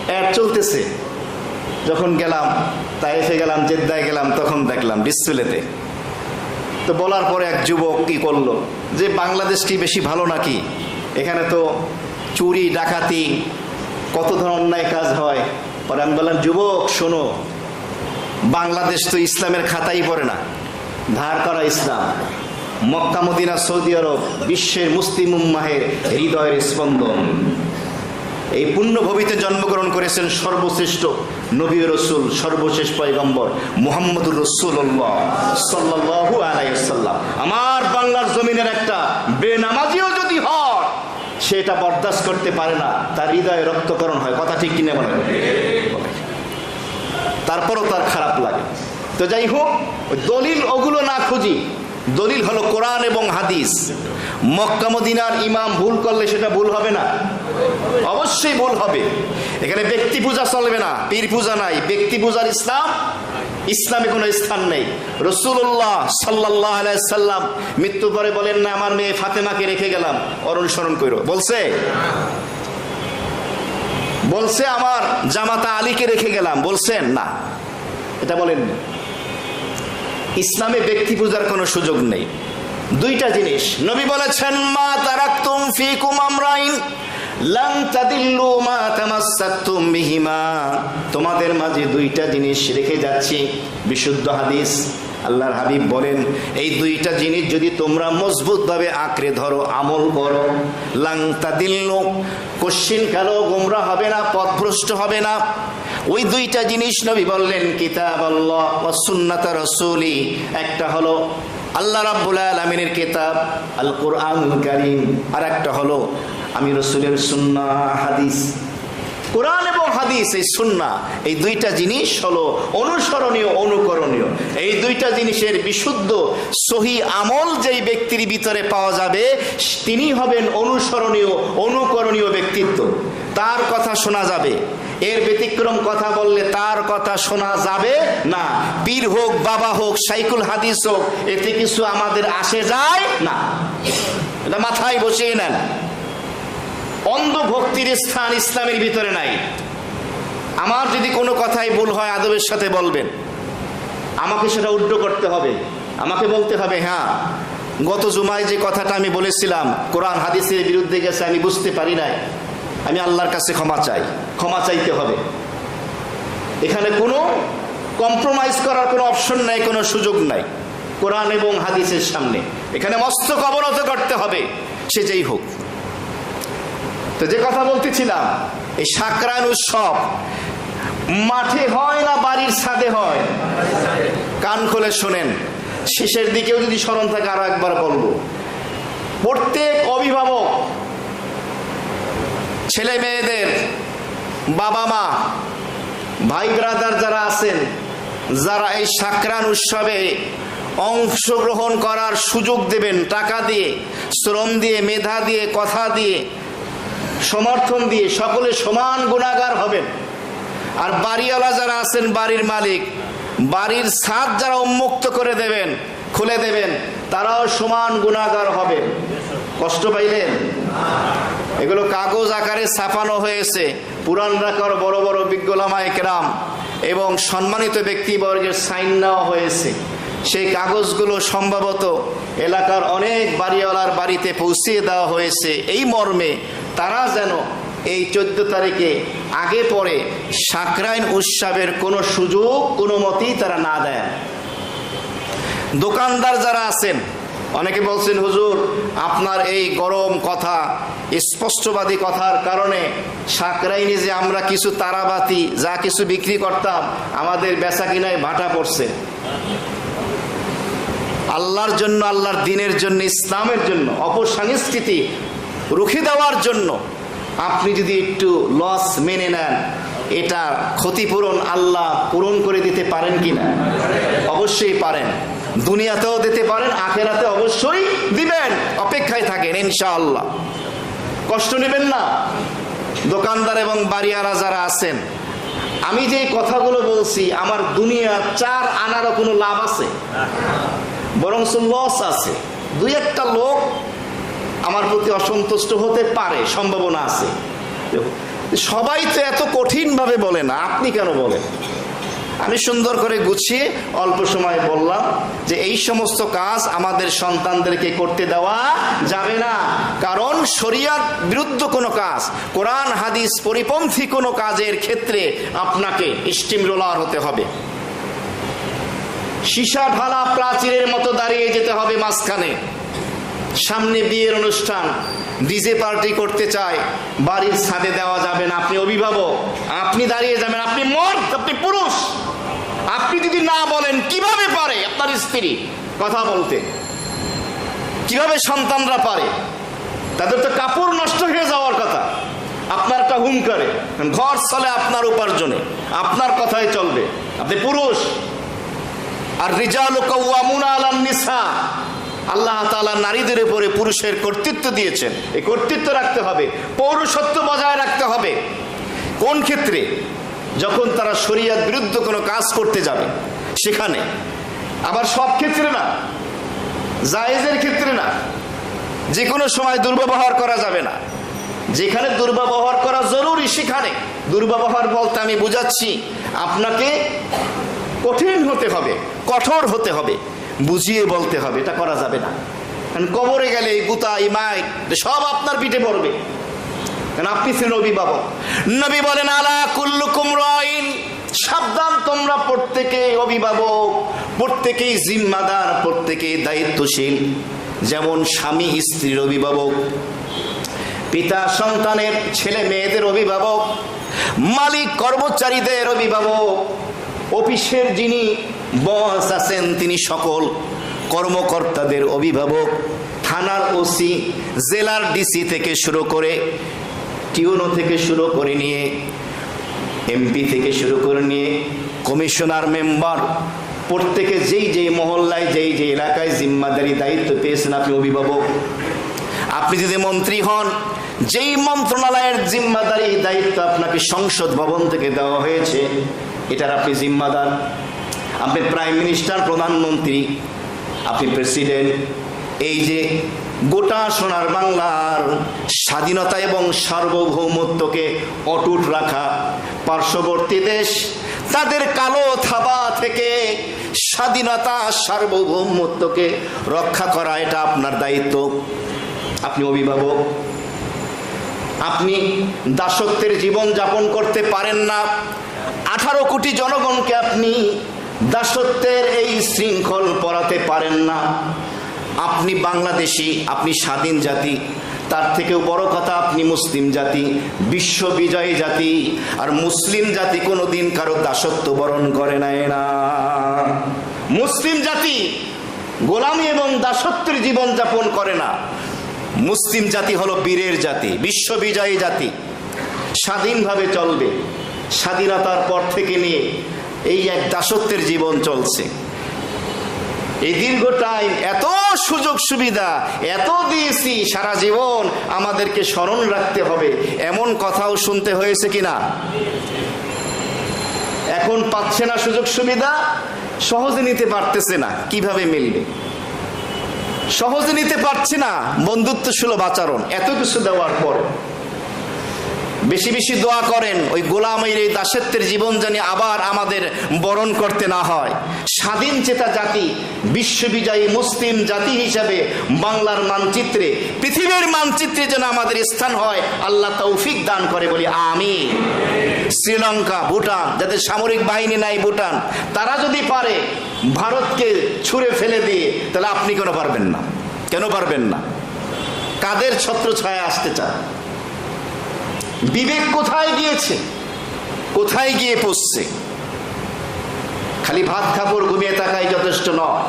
S1: অ্যাড চলতেছে। যখন গেলাম তাইফে গেলাম, জেদ্দায় গেলাম, তখন দেখলাম ডিসপ্লেতে। তো বলার পরে এক যুবক কি করলো যে বাংলাদেশ কি বেশি ভালো নাকি? এখানে তো চুরি ডাকাতি, কত ধরনের অন্যায় কাজ হয়। পরে আমি বললাম, যুবক শোনো, বাংলাদেশ তো ইসলামের খাতাই পড়ে না। ধার করা ইসলাম। মক্কা মদিনা সৌদি আরব বিশ্বের মুসলিম উম্মাহের হৃদয়ের স্পন্দন। এই পুণ্যভূমিতে জন্মগ্রহণ করেছেন সর্বশ্রেষ্ঠ নবী রাসূল, সর্বশেষ পয়গম্বর মুহাম্মদুর রাসূলুল্লাহ সাল্লাল্লাহু আলাইহি ওয়াসাল্লাম। আমার বাংলার জমিনের একটা বেনামাজিও যদি হয়, সেটা বরদাস্ত করতে পারে না, তার হৃদয়ে রক্তকরণ হয়। কথা ঠিক কিনা বলেন? তারপরও তার খারাপ লাগে। তো যাই হোক, দলিল ওগুলো না খুঁজি। দলিল হলো কোরআন এবং হাদিস। মক্কা মদিনার ইমাম ভুল করলে সেটা ভুল হবে না? অবশ্যই ভুল হবে। এখানে ব্যক্তি পূজা চলবে না, পীর পূজা নাই। ব্যক্তি পূজার ইসলাম ইসলামে কোনো স্থান নেই। রাসূলুল্লাহ সাল্লাল্লাহু আলাইহি সাল্লাম মৃত্যু পরে বলেন না আমার মেয়ে ফাতেমাকে রেখে গেলাম, অনুসরণ করো? বলছে? বলছে আমার জামাতা আলীকে রেখে গেলাম? বলছেন? না, এটা বলেন। ইসলামে ব্যক্তি পূজার কোনো সুযোগ নেই। দুইটা জিনিস নবী বলেছেন, মা তারাকতুম ফিকুম আমরাইন লান তাদিল্লু মা তামাসসাকতুম বিহিমা। তোমাদের মাঝে দুইটা জিনিস রেখে যাচ্ছি, বিশুদ্ধ হাদিস। আল্লাহর হাবিব বলেন, এই দুইটা জিনিস যদি তোমরা মজবুতভাবে আঁকড়ে ধরো, আমল করো, লান তাদিল্লু, কশ্চিন কালো গোমরা হবে না, পথভ্রষ্ট হবে না। ওই দুইটা জিনিস নবী বললেন, কিতাব আল্লাহ ওয়া সুন্নাত রাসূলি। একটা হলো আল্লাহ রাব্বুল আলামিনের কিতাব আল কোরআনুল কারীম, আর একটা হলো আমি রাসূলের সুন্নাহ হাদিস। কোরআন এবং হাদিস, এই সুন্নাহ, এই দুইটা জিনিস হলো অনুসরণীয়, অনুকরণীয়। এই দুইটা জিনিসের বিশুদ্ধ সহি আমল যেই ব্যক্তির ভিতরে পাওয়া যাবে, তিনি হবেন অনুসরণীয়, অনুকরণীয় ব্যক্তিত্ব। তার কথা শোনা যাবে, এর ব্যতিক্রম কথা বললে তার কথা শোনা যাবে না। পীর হোক, বাবা হোক, শাইখুল হাদিস হোক, এতে কিছু আমাদের আসে যায় না। এটা মাথায় বসিয়ে নেন। অন্ধ ভক্তির স্থান ইসলামের ভিতরে নাই। আমার যদি কোনো কথাই ভুল হয় আদবের সাথে বলবেন, আমাকে সেটা উড্ড করতে হবে। আমাকে বলতে হবে, হ্যাঁ গত জুমায় যে কথাটা আমি বলেছিলাম কোরআন হাদিসের বিরুদ্ধে গেছে, আমি বুঝতে পারি নাই, আমি আল্লাহর কাছে ক্ষমা চাই। ক্ষমা চাইতে হবে। এখানে কোনো কম্প্রোমাইজ করার কোনো অপশন নাই, কোনো সুযোগ নাই কোরআন এবং হাদিসের সামনে। এখানে মস্তক অবনত করতে হবে, সে যেই হোক। তো যে কথা বলতেছিলাম, এই সাকরায়ন উৎসব মাঠে হয় না বাড়ির ছাদে হয়? কান খুলে শোনেন, শেষের দিকেও যদি স্মরণ থাকে আরো একবার বলবো। প্রত্যেক অভিভাবক, ছেলে মেয়েদের বাবা মা, ভাই ব্রাদার যারা আছেন, যারা এই সাকরায়ন উৎসবে অংশগ্রহণ করার সুযোগ দেবেন, টাকা দিয়ে, শ্রম দিয়ে, মেধা দিয়ে, কথা দিয়ে, সমর্থন দিয়ে, সকলে সমান গুনাহগার হবেন। আর বাড়িওয়ালা যারা আছেন, বাড়ির মালিক, বাড়ির ছাদ যারা উন্মুক্ত করে দেবেন, খুলে দেবেন, তারাও সমান গুনাহগার হবেন। কষ্ট পাইলেন? এগুলো কাগজ আকারে ছাপানো হয়েছে, পুরান ঢাকার বড় বড় বিজ্ঞ উলামায়ে কেরাম এবং সম্মানিত ব্যক্তিবর্গের সাইন নেওয়া হয়েছে। সেই কাগজগুলো সম্ভবত এলাকার অনেক বাড়িওয়ালার বাড়িতে পৌঁছিয়ে দেওয়া হয়েছে, এই মর্মে তারা যেন এই 14 তারিখে আগে পরে সাকরায়ন উৎসবের কোনো সুযোগ কোনো মতেই তারা না দেয়। দোকানদার যারা আছেন, অনেকে বলছেন হুজুর আপনার এই গরম কথা, স্পষ্টবাদী কথার কারণে সাকরাইনে যে আমরা কিছু তারাবাতি যা কিছু বিক্রি করতাম, আমাদের বেচা কিনায় ভাটা পড়ছে। আল্লাহর জন্য, আল্লাহর দ্বীনের জন্য, ইসলামের জন্য, অপসংস্কৃতি রুখে দেওয়ার জন্য আপনি যদি একটু লস মেনে নেন, এটা ক্ষতিপূরণ আল্লাহ পূরণ করে দিতে পারেন কিনা? অবশ্যই পারেন। দুনিয়াতেও দিতে পারেন, আখেরাতে অবশ্যই দিবেন। অপেক্ষায় থাকেন ইনশাআল্লাহ। কষ্ট নেবেন না। দোকানদার এবং বাড়িওয়ালা যারা আছেন, আমি যে কথাগুলো বলছি, আমার দুনিয়া 4 আনারও কোনো লাভ আছে? বরং লস আছে। 2-1টা লোক আমার প্রতি অসন্তুষ্ট হতে পারে, সম্ভাবনা আছে। সবাই তো এত কঠিন ভাবে বলে না, আপনি কেন বলেন? আমি সুন্দর করে গুছিয়ে অল্প সময় বললাম যে এই সমস্ত কাজ আমাদের সন্তানদেরকে করতে দেওয়া যাবে না। কারণ শরিয়াত বিরুদ্ধ কোনো কাজ, কোরআন হাদিস পরিপন্থী কোনো কাজের ক্ষেত্রে আপনাকে স্টিম রোলার হতে হবে। সীসা ঢালা প্রাচীরের মতো দাঁড়িয়ে যেতে হবে মাঝখানে। সামনে বিয়ের অনুষ্ঠান, ডিজে পার্টি করতে চায়, বাড়ির ছাদে দেওয়া যাবে না। আপনি অভিভাবক, আপনি দাঁড়িয়ে যাবেন, আপনি মর্দ, আপনি পুরুষ। আপনি যদি না বলেন, কিভাবে পারে আপনার স্ত্রী কথা বলতে? কিভাবে সন্তানরা পারে? তাদের তো কাপড় নষ্ট হয়ে যাওয়ার কথা। আপনার একটা হুঙ্কারে ঘর চলে, আপনার উপার্জনে, আপনার কথাই চলবে। আপনি পুরুষ। আর রিজালু কাওয়ামুনা আলান নিসা, আল্লাহ তাআলা নারীদের উপরে পুরুষের কর্তৃত্ব দিয়েছেন। এই কর্তৃত্ব রাখতে হবে, পৌরুষত্ব বজায় রাখতে হবে। কোন ক্ষেত্রে? যখন তারা শরিয়ত বিরুদ্ধ কোনো কাজ করতে যাবে, সেখানে। আবার সব ক্ষেত্রে না, জায়েজের ক্ষেত্রে না, যে কোনো সময় দুর্ব্যবহার করা যাবে না। যেখানে দুর্ব্যবহার করা জরুরি সেখানে দুর্ব্যবহার বলতে আমি বুঝাচ্ছি আপনাকে কঠিন হতে হবে, কঠোর হতে হবে, বুঝিয়ে বলতে হবে, এটা করা যাবে না। কারণ কবরে গেলে এই গুতা এই মাইক সব আপনার পিঠে পড়বে, কারণ আপনি ছিলেন অভিভাবক। নবী বলেন আলা কুল্লুকুম রাইন, সাবধান তোমরা প্রত্যেকেই অভিভাবক, প্রত্যেকেই জিম্মাদার, প্রত্যেকেই দায়িত্বশীল। যেমন স্বামী স্ত্রীর অভিভাবক, পিতা সন্তানের, ছেলে মেয়েদের অভিভাবক, মালিক কর্মচারীদের অভিভাবক, অফিসের যিনি বস আছেন তিনি সকল কর্মকর্তাদের অভিভাবক, থানার ওসি, জেলার ডিসি থেকে শুরু করে টিউনো থেকে শুরু করে নিয়ে এমপি থেকে শুরু করে নিয়ে কমিশনার মেম্বার, প্রত্যেকে যেই যেই মহল্লায় যেই যে এলাকায় জিম্মাদারি দায়িত্ব পেয়েছেন আপনি অভিভাবক। আপনি যদি মন্ত্রী হন, যেই মন্ত্রণালয়ের জিম্মাদারি দায়িত্ব আপনাকে সংসদ ভবন থেকে দেওয়া হয়েছে এটার আপনি জিম্মাদার। আপনি প্রাইম মিনিস্টার, প্রধানমন্ত্রী, আপনি প্রেসিডেন্ট। এই যে গোটা সোনার বাংলার স্বাধীনতা এবং সার্বভৌমত্বকে অটুট রাখা, পার্শ্ববর্তী দেশ তাদের কালো থাবা থেকে স্বাধীনতা সার্বভৌমত্বকে রক্ষা করা, এটা আপনার দায়িত্ব। আপনি অভিভাবক। আপনি দাসত্বের জীবন যাপন করতে পারেন না। 18 কোটি জনগণকে আপনি দাসত্বের এই শৃঙ্খল পরাতে পারেন না। আপনি বাংলাদেশি, আপনি স্বাধীন জাতি, তার থেকেও বড় কথা আপনি মুসলিম জাতি, বিশ্ব বিজয়ী জাতি। আর মুসলিম জাতি কোনোদিন কারো দাসত্ব বরণ করে নেয় না। মুসলিম জাতি গোলামি এবং দাসত্বের জীবন যাপন করে না। মুসলিম জাতি হলো বীরের জাতি, বিশ্ব বিজয়ী জাতি, স্বাধীনভাবে চলবে। স্বাধীনতার পর থেকে নিয়ে এই এক দাসত্বের জীবন চলছে। এই দীর্ঘ টাইম এত সুযোগ সুবিধা এত দিয়েছি, সারা জীবন আমাদেরকে স্মরণ রাখতে হবে এমন কথাও শুনতে হয়েছে কিনা? এখন পাচ্ছে না সুযোগ সুবিধা, সহজে নিতে পারতেছে না, কিভাবে মিলবে? সহজে নিতে পারছে না বন্ধুত্ব সুলভ আচরণ, এত কিছু দেওয়ার পর। বেশি বেশি দোয়া করেন ওই গোলামের এই দাসত্বের জীবন জানি আবার আমাদের বরণ করতে না হয়। স্বাধীন চেতা জাতি, বিশ্ববিজয়ী মুসলিম জাতি হিসাবে বাংলার মানচিত্রে, পৃথিবীর মানচিত্রে যেন আমাদের স্থান হয়, আল্লাহ তৌফিক দান করে বলি আমিন। শ্রীলঙ্কা, ভুটান, যাদের সামরিক বাহিনী নাই ভুটান, তারা যদি পারে ভারতকে ছুঁড়ে ফেলে দিয়ে, তাহলে আপনি কেন পারবেন না? কেন পারবেন না? কাদের ছত্রছায়া আসতে চায়? বিবেক কোথায় গিয়েছে? কোথায় গিয়ে পড়ছে? খালি ভাত খাবার ঘুমিয়ে থাকাই যথেষ্ট নয়।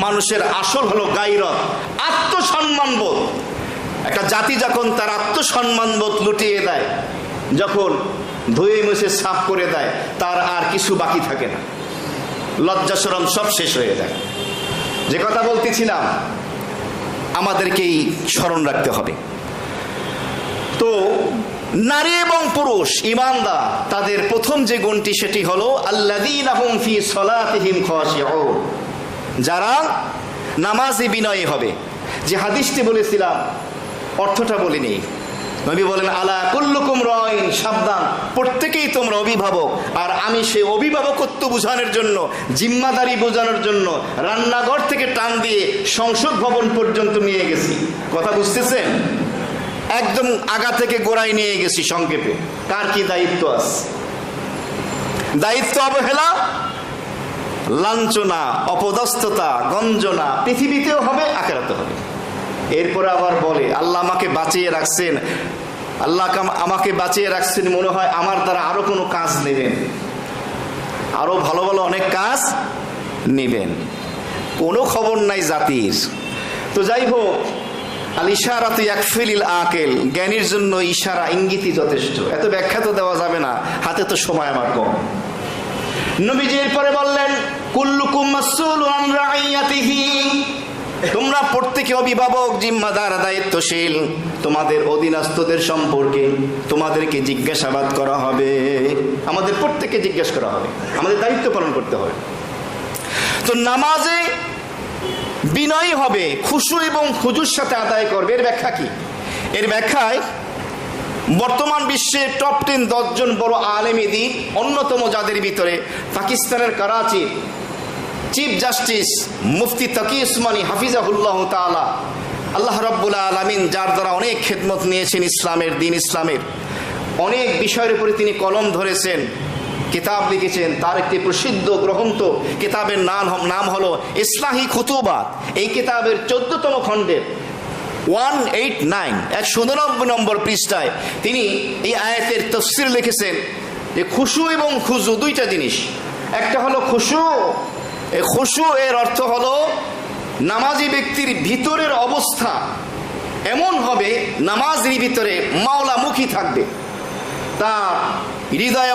S1: মানুষের আসল হলো গায়রত, আত্মসম্মানবোধ। একটা জাতি যখন তার আত্মসম্মানবোধ লুটিয়ে দেয়, যখন ধুয়ে মুছে সাফ করে দেয়, তার আর কিছু বাকি থাকে না, লজ্জা শরম সব শেষ হয়ে যায়। যে কথা বলতেছিলাম, আমাদেরকেই স্মরণ রাখতে হবে। তো নারী এবং পুরুষ ঈমানদার, তাদের প্রথম যে গুণটি সেটি হলো আল্লাযীনা হুম ফী সলাতিহিম খাশিউন, যারা নামাজে বিনয়ী হবে। যে হাদিসটি বলেছিলাম অর্থটা বলিনি। নবী বলেন আলা কুল্লুকুম রাইন, সাবধান প্রত্যেকেই তোমরা অভিভাবক। আর আমি সেই অভিভাবকত্ব বোঝানোর জন্য, জিম্মাদারি বোঝানোর জন্য রান্নাঘর থেকে টান দিয়ে সংসদ ভবন পর্যন্ত নিয়ে গেছি। কথা বুঝতেছেন? একদম আগা থেকে গোড়ায় নিয়ে গেছি সংক্ষেপে। কার কি দায়িত্ব আছে? দায়িত্ব অবহেলা, লাঞ্ছনা, অপদস্থতা, গঞ্জনা পৃথিবীতেও হবে, আখিরাতেও হবে। এরপরে আবার বলে আল্লাহ আমাকে বাঁচিয়ে রাখছেন, আল্লাহ আমাকে বাঁচিয়ে রাখছেন, মনে হয় আমার দ্বারা আরো কোনো কাজ নেবেন, আরো ভালো ভালো অনেক কাজ নেবেন। কোনো খবর নাই জাতির। তো যাই হোক, আল ইশারাতু ইয়াকফিল আকিল, জ্ঞানীর জন্য ইশারা, ইঙ্গিতই যথেষ্ট। এত ব্যাখ্যা তো দেওয়া যাবে না, হাতে তো সময় আমার কম। নবীজি এরপরে বললেন কুল্লুকুম মাসউলুন আন রাইয়াতিহি, তোমরা প্রত্যেকে অভিভাবক, জিম্মাদার, দায়িত্বশীল। তোমাদের অধীনস্থদের সম্পর্কে তোমাদেরকে জিজ্ঞাসাবাদ করা হবে, আমাদের প্রত্যেককে জিজ্ঞাসা করা হবে, আমাদের দায়িত্ব পালন করতে হবে। তো নামাজে বিনয়ী হবে, খুশু এবং খুজুর সাথে আদায় করবে। এর ব্যাখ্যা কি? এর ব্যাখ্যায় বর্তমান বিশ্বে টপ 10 10 জন বড় আলেম দ্বীন অন্যতম, যাদের ভিতরে পাকিস্তানের করাচির চিফ জাস্টিস মুফতি তকি উসমানী হাফিজাহুল্লাহ তাআলা, আল্লাহ রাব্বুল আলামিন যার দ্বারা অনেক খেদমত নিয়েছেন ইসলামের, দিন ইসলামের অনেক বিষয়ের উপরে তিনি কলম ধরেছেন, কিতাব লিখেছেন। তার একটি প্রসিদ্ধ গ্রন্থ কিতাবের নাম হলো ইসলাহি খুতুবাত। এই কিতাবের 14তম খণ্ডের 189 189 নম্বর পৃষ্ঠায় তিনি এই আয়াতের তাফসীর লিখেছেন যে খুশু এবং খুজু দুইটা জিনিস। একটা হলো খুশু, এই খুশু এর অর্থ হলো নামাজি ব্যক্তির ভিতরের অবস্থা এমন হবে, নামাজের ভিতরে মাওলামুখী থাকবে, তার হৃদয়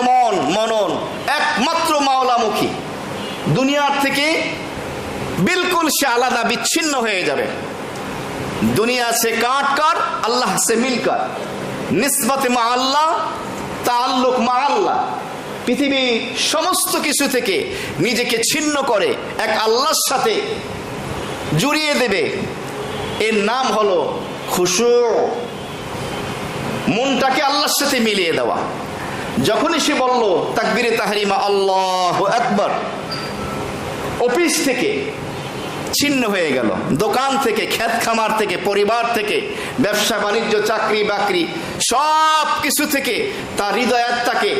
S1: মনন একমাত্র মাওলামুখী, দুনিয়ার থেকে বিলকুল সে আলাদা বিচ্ছিন্ন হয়ে যাবে। দুনিয়া সে কাট কার, আল্লাহ সে মিলকার, নিসবতে মা আল্লাহ, তাআল্লুক মা আল্লাহ। পৃথিবীর সমস্ত কিছু থেকে নিজেকে ছিন্ন করে এক আল্লাহর সাথে জুড়িয়ে দেবে। এর নাম হলো খুশু, মনটাকে আল্লাহর সাথে মিলিয়ে দেওয়া। যখনই সে বলল তাকবীরে তাহরিমা আল্লাহু আকবার, অফিস থেকে ছিন্ন হয়ে গেল, দোকান থেকে, ক্ষেত খামার থেকে, পরিবার থেকে, ব্যবসা বাণিজ্য, চাকরি বাকরি সব কিছু থেকে তার হৃদয়াত্মাকে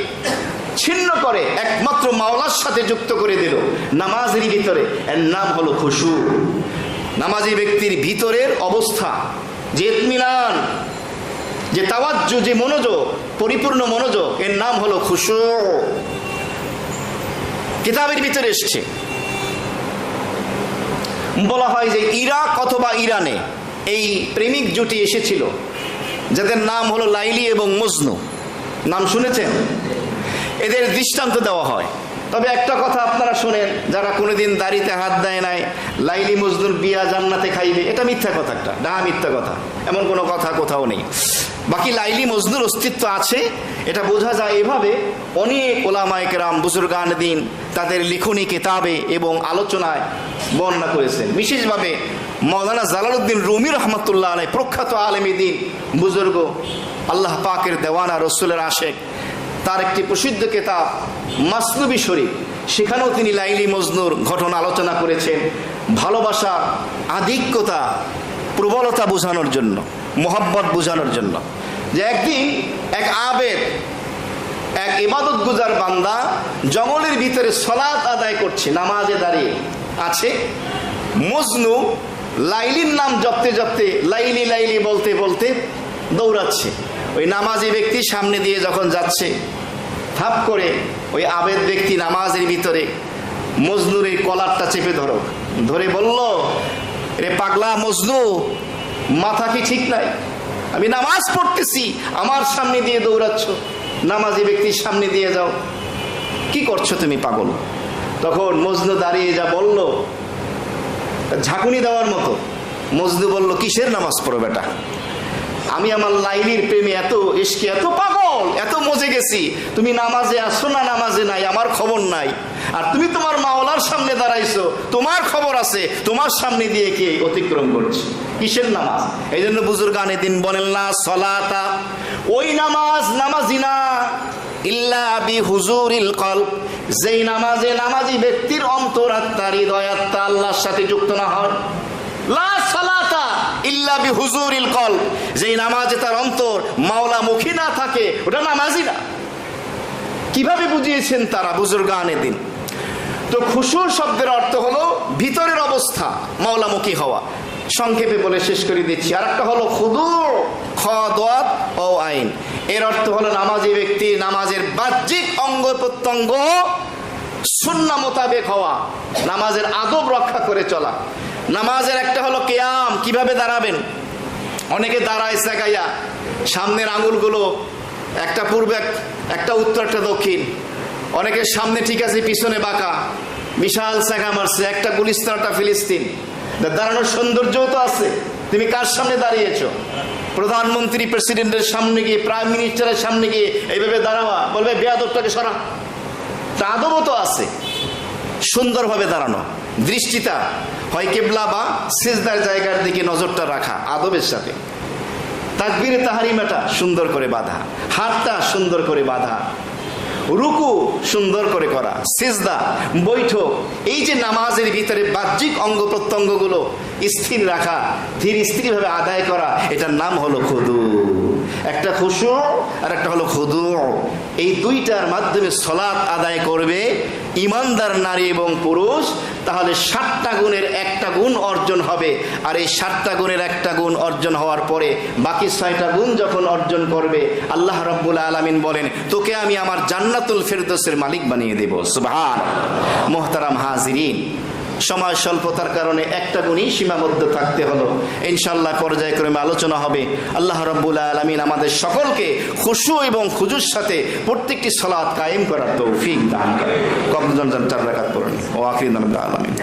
S1: ছিন্ন করে একমাত্র মাওলার সাথে যুক্ত করে দিল নামাজের ভিতরে। এর নাম হলো খুশু। নামাজি ব্যক্তির ভিতরের অবস্থা, যে ইতমিনান, যে তাওয়াজ্জু, যে মনোযোগ, পরিপূর্ণ মনোযোগ, এর নাম হলো খুশু। কিতাবের ভিতরে এসছে, বলা হয় যে ইরাক অথবা ইরানে এই প্রেমিক জুটি এসেছিল যাদের নাম হলো লাইলি এবং মজনু। নাম শুনেছেন? এদের দৃষ্টান্ত দেওয়া হয়। তবে একটা কথা আপনারা শোনেন, যারা কোনোদিন দাড়িতে হাত দেয় নাই, লাইলি মজনুর বিয়া জান্নাতে খাইবে, এটা মিথ্যা কথা, একটা ডাহা মিথ্যা কথা, এমন কোনো কথা কোথাও নেই। বাকি লাইলি মজনুর অস্তিত্ব আছে, এটা বোঝা যায় এভাবে। অনেক ওলামায়ে কেরাম, বুজুর্গান দ্বীন তাদের লিখনী কিতাবে এবং আলোচনায় বর্ণনা করেছেন। বিশেষভাবে মাওলানা জালালউদ্দিন রুমি রহমতুল্লাহ আলাইহি, প্রখ্যাত আলেম দ্বীন, বুজুর্গ, আল্লাহ পাকের দেওয়ানা, রসুলের আশেক, তার একটি প্রসিদ্ধ কিতাব মাসনুবী শরীফ, সেখানেও তিনি লাইলি মজনুর ঘটনা আলোচনা করেছেন। ভালোবাসার আধিক্যতা, প্রবলতা বোঝানোর জন্য, মোহাব্বত বোঝানোর জন্য, যে একদিন এক আবেদ, এক ইবাদত গুজার বান্দা জঙ্গলের ভিতরে সালাত আদায় করছে, নামাজে দাঁড়িয়ে আছে। মজনু লাইলির নাম জপতে জপতে, লাইলি লাইলি বলতে বলতে দৌড়াচ্ছে। ওই নামাজি ব্যক্তি সামনে দিয়ে যখন যাচ্ছে, থাপ করে ওই আবেদ ব্যক্তি নামাজের ভিতরে মজনুর এই কলারটা চেপে ধরে বলল, রে পাগলা মজনু, মাথা কি ঠিক নাই? আমি নামাজ পড়তেছি, আমার সামনে দিয়ে দৌড়াচ্ছ, নামাজি ব্যক্তির সামনে দিয়ে যাও, কি করছো তুমি পাগল? তখন মজনু দাঁড়িয়ে যা বলল, ঝাঁকুনি দেওয়ার মতো। মজনু বলল, কিসের নামাজ পড়ো বেটা? আমি আমার লাইলির প্রেমে এত ইশকে, এত পাগল, এত মজে গেছি, তুমি নামাজে আসো না নামাজে নাই, আমার খবর নাই। আর তুমি তোমার মাওলার সামনে দাঁড়াইছো, তোমার খবর আছে, তোমার সামনে দিয়ে কে অতিক্রম করছে? কিসের নামাজ? এই জন্য বুজুর্গানে দিন বলেন না, সলাতা, ওই নামাজ নামাজি না, ইল্লা বি হুজুরিল কলব, যেই নামাজে নামাজি ব্যক্তির অন্তরাত্মা, হৃদয়াত্মা আল্লাহর সাথে যুক্ত না হয়। লা সালাতা ইল্লা বি হুজুরিল কলব, যেই নামাজে তার অন্তর মাওলামুখী না থাকে, ওটা নামাজই না। কিভাবে বুঝিয়েছেন তারা বুজুর্গানে দিন? তো খুশু শব্দের অর্থ হলো ভিতরের অবস্থা, মাওলামুখী হওয়া। সংক্ষেপে বলে শেষ করে দিচ্ছি। আর একটা হলো খুদু, খাদাত ও আইন। এর অর্থ হলো নামাজি ব্যক্তি নামাজের বাহ্যিক অঙ্গ প্রত্যঙ্গ সুন্নাহ মোতাবেক হওয়া, নামাজের আদব রক্ষা করে চলা। নামাজের একটা হলো কিয়াম, কিভাবে দাঁড়াবেন। অনেকে দাঁড়ায় সাগাইয়া, সামনের আঙুলগুলো একটা পূর্বে, একটা উত্তর, একটা দক্ষিণ। অনেকের সামনে ঠিক আছে, পিছনে বাঁকা, বিশাল সাগা মারছে, একটা গুলিস্তান, একটা ফিলিস্তিন। দাঁড়ানোর সৌন্দর্যও তো আছে। তুমি কার সামনে দাঁড়িয়েছো? প্রধানমন্ত্রী প্রেসিডেন্টের সামনে গিয়ে, প্রাইম মিনিস্টারের সামনে গিয়ে এইভাবে দাঁড়াওয়া, বলবে বেয়াদবটাকে সরা। তা আদবও তো আছে। সুন্দরভাবে দাঁড়ানো, দৃষ্টিটা হয় কিবলা বা সিজদার জায়গার দিকে নজরটা রাখা আদবের সাথে। তাকবীরে তাহরিমাটা সুন্দর করে বাঁধা, হাতটা সুন্দর করে বাঁধা, রুকু সুন্দর করে করা, সিজদা, বৈঠক, এই যে নামাজের ভিতরে বাহ্যিক অঙ্গ প্রত্যঙ্গগুলো স্থির রাখা, ধীর স্থিরভাবে আদায় করা, এটার নাম হলো খুদু। একটা খুশু আর একটা হলো খুদু। এই দুইটার মাধ্যমে সালাত আদায় করবে ইমানদার নারী এবং পুরুষ, তাহলে 60টা গুণের একটা গুণ অর্জন হবে। আর এই 60টা গুণের একটা গুণ অর্জন হওয়ার পরে বাকি 6টা গুণ যখন অর্জন করবে, আল্লাহ রাব্বুল আলামিন বলেন, তোকে আমি আমার জান্নাতুল ফেরদৌসের মালিক বানিয়ে দেব। সুবহান। মুহতারাম হাজিরিন, সময় স্বল্পতার কারণে একটা গুণই সীমাবদ্ধ থাকতে হলো। ইনশাআল্লাহ পর্যায়ক্রমে আলোচনা হবে। আল্লাহ রাব্বুল আলামিন আমাদের সকলকে খুশু এবং খুজুর সাথে প্রত্যেকটি সালাত কায়েম করার তৌফিক দান করেন। কবরজন 4 রাকাত পড়ুন। ওয়া আখিরু দাওয়ানা আলামিন।